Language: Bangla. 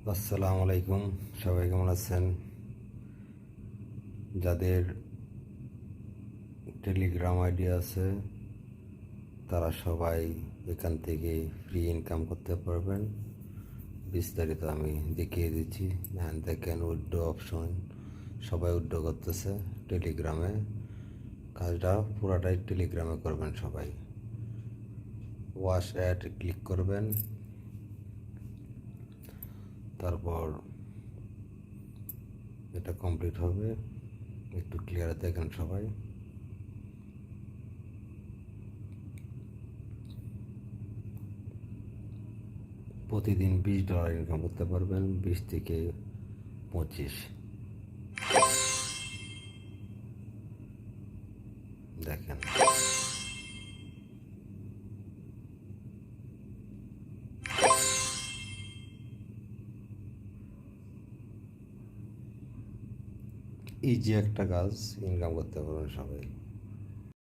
আসসালামু আলাইকুম। সবাই কেমন আছেন? যাদের টেলিগ্রাম আইডি আছে তারা সবাই এখান থেকে ফ্রি ইনকাম করতে পারবেন। বিস্তারিত আমি দেখিয়ে দিচ্ছি। হ্যাঁ, দেখেন উইথড্র অপশন, সবাই উইথড্র করতেছে টেলিগ্রামে। কাজটা পুরাটাই টেলিগ্রামে করবেন সবাই। ওয়াশ অ্যাড ক্লিক করবেন, তারপর এটা কমপ্লিট হবে। একটু ক্লিয়ার দেখেন সবাই। প্রতিদিন $20 ইনকাম করতে পারবেন, 20 থেকে 25। দেখেন, ইজি একটা কাজ, ইনকাম করতে পারবেন সবাই।